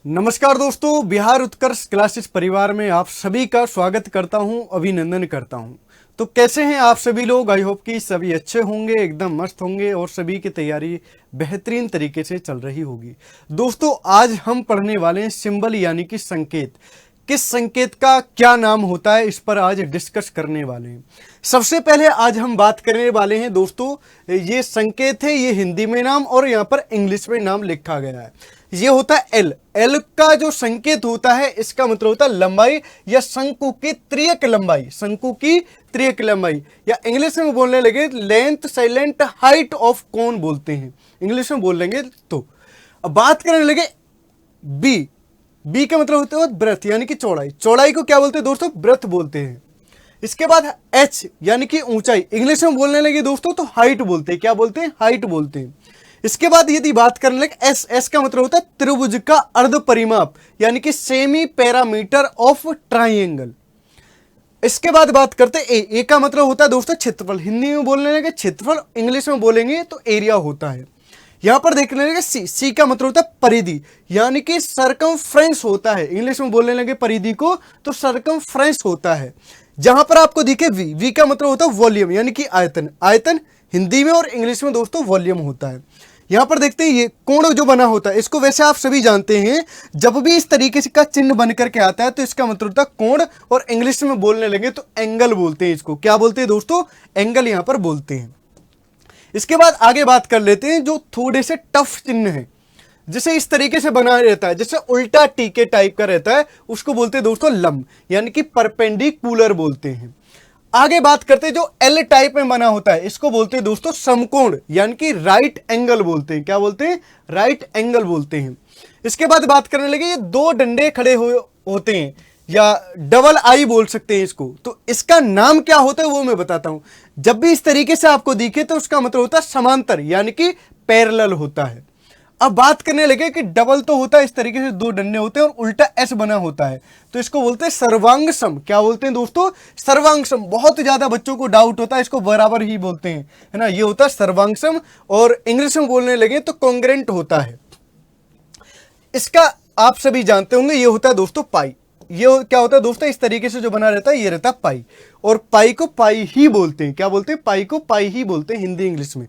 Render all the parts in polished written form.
नमस्कार दोस्तों, बिहार उत्कर्ष क्लासेस परिवार में आप सभी का स्वागत करता हूं, अभिनंदन करता हूं। तो कैसे हैं आप सभी लोग? आई होप कि सभी अच्छे होंगे, एकदम मस्त होंगे और सभी की तैयारी बेहतरीन तरीके से चल रही होगी। दोस्तों, आज हम पढ़ने वाले हैं सिंबल यानी कि संकेत। किस संकेत का क्या नाम होता है, इस पर आज डिस्कस करने वाले हैं। सबसे पहले आज हम बात करने वाले हैं दोस्तों, ये संकेत है, ये हिंदी में नाम और यहाँ पर इंग्लिश में नाम लिखा गया है। ये होता है एल। एल का जो संकेत होता है, इसका मतलब होता है लंबाई या शंकु की त्रियक लंबाई, शंकु की त्रियक लंबाई, या इंग्लिश में बोलने लगे length silent height of cone बोलते हैं, इंग्लिश में बोल लेंगे तो। अब बात करने लगे बी। बी का मतलब होता है ब्रेथ यानी कि चौड़ाई। चौड़ाई को क्या बोलते हैं दोस्तों? ब्रेथ बोलते हैं। इसके बाद एच यानी कि ऊंचाई, इंग्लिश में बोलने लगे दोस्तों तो हाइट बोलते हैं। क्या बोलते हैं? हाइट बोलते हैं। इसके बाद यदि बात करने लगे एस। एस का मतलब होता है त्रिभुज का अर्ध परिमाप यानी कि सेमी पैरामीटर ऑफ ट्राइंगल। इसके बाद बात करते हैं ए। ए का मतलब होता है दोस्तों क्षेत्रफल, हिंदी में बोलने लगे क्षेत्रफल, इंग्लिश में बोलेंगे तो एरिया होता है। यहां पर देखने लगे सी। सी का मतलब होता है परिधि यानी कि सरकमफ्रेंस होता है, इंग्लिश में बोलने लगे परिधि को तो सरकमफ्रेंस होता है। जहां पर आपको दिखे वी। वी का मतलब होता है वॉल्यूम यानी कि आयतन। आयतन हिंदी में और इंग्लिश में दोस्तों वॉल्यूम होता है। यहां पर देखते हैं ये कोण जो बना होता है, इसको वैसे आप सभी जानते हैं, जब भी इस तरीके से का चिन्ह बन करके आता है तो इसका मतलब होता है कोण, और इंग्लिश में बोलने लगे तो एंगल बोलते हैं। इसको क्या बोलते हैं दोस्तों? एंगल यहां पर बोलते हैं। इसके बाद आगे बात कर लेते हैं जो थोड़े से टफ चिन्ह है, जैसे इस तरीके से बना रहता है, जैसे उल्टा टीके टाइप का रहता है, उसको बोलते हैं दोस्तों लंब यानी कि परपेंडिकुलर बोलते हैं। आगे बात करते हैं जो एल टाइप में बना होता है, इसको बोलते हैं दोस्तों समकोण यानी कि राइट एंगल बोलते हैं। क्या बोलते हैं? राइट एंगल बोलते हैं। इसके बाद बात करने लगे ये दो डंडे खड़े होते हैं या डबल आई बोल सकते हैं इसको, तो इसका नाम क्या होता है वो मैं बताता हूं। जब भी इस तरीके से आपको दिखे तो उसका मतलब होता है समांतर यानी कि पैरेलल होता है। अब बात करने लगे कि डबल तो होता है, इस तरीके से दो डंडे होते हैं और उल्टा एस बना होता है, तो इसको बोलते हैं सर्वांग सम। क्या बोलते हैं दोस्तों? सर्वांग सम। बहुत ज्यादा बच्चों को डाउट होता है, इसको बराबर ही बोलते हैं, है ना। ये होता है सर्वांग सम, और इंग्लिश में बोलने लगे तो कॉन्ग्रेंट होता है। इसका आप सभी जानते होंगे, ये होता है दोस्तों पाई। ये क्या होता है दोस्तों? इस तरीके से जो बना रहता है ये रहता है पाई, और पाई को पाई ही बोलते हैं। क्या बोलते हैं? पाई को पाई ही बोलते हैं हिंदी इंग्लिश में।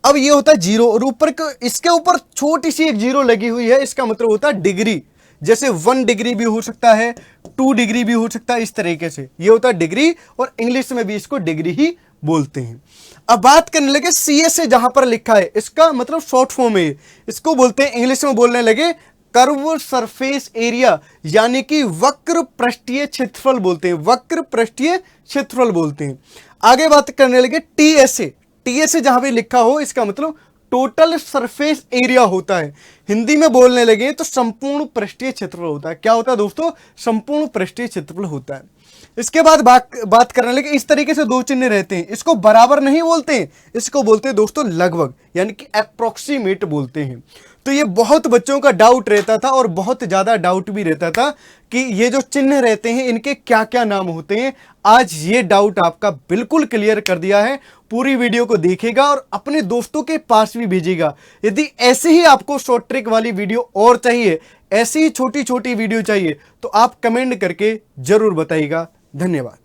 अब ये होता है जीरो, और ऊपर इसके ऊपर छोटी सी एक जीरो लगी हुई है, इसका मतलब होता है डिग्री। जैसे 1 डिग्री भी हो सकता है, 2 डिग्री भी हो सकता है, इस तरीके से ये होता है डिग्री, और इंग्लिश में भी इसको डिग्री ही बोलते हैं। अब बात करने लगे सी एस से, जहां पर लिखा है इसका मतलब शॉर्ट फॉर्म है, इसको बोलते हैं इंग्लिश में बोलने लगे कर्व सरफेस एरिया यानी कि वक्र पृष्ठीय क्षेत्रफल बोलते हैं। वक्र पृष्ठीय क्षेत्रफल बोलते हैं। आगे बात करने लगे टी एस ए। टीएस से जहां भी लिखा हो इसका मतलब टोटल सरफेस एरिया होता है। हिंदी में बोलने लगे तो संपूर्ण पृष्ठीय क्षेत्रफल होता है। क्या होता है दोस्तों? संपूर्ण पृष्ठीय क्षेत्रफल होता है। इसके बाद बात करने लगे, इस तरीके से दो चिन्ह रहते हैं, इसको बराबर नहीं बोलते हैं, इसको बोलते हैं दोस्तों लगभग यानी कि अप्रोक्सीमेट बोलते हैं। तो ये बहुत बच्चों का डाउट रहता था, और बहुत ज्यादा डाउट भी रहता था कि ये जो चिन्ह रहते हैं इनके क्या क्या नाम होते हैं। आज ये डाउट आपका बिल्कुल क्लियर कर दिया है। पूरी वीडियो को देखेगा और अपने दोस्तों के पास भी भेजेगा। यदि ऐसे ही आपको शॉर्ट ट्रिक वाली वीडियो और चाहिए, ऐसी ही छोटी छोटी वीडियो चाहिए, तो आप कमेंट करके जरूर बताइएगा। धन्यवाद।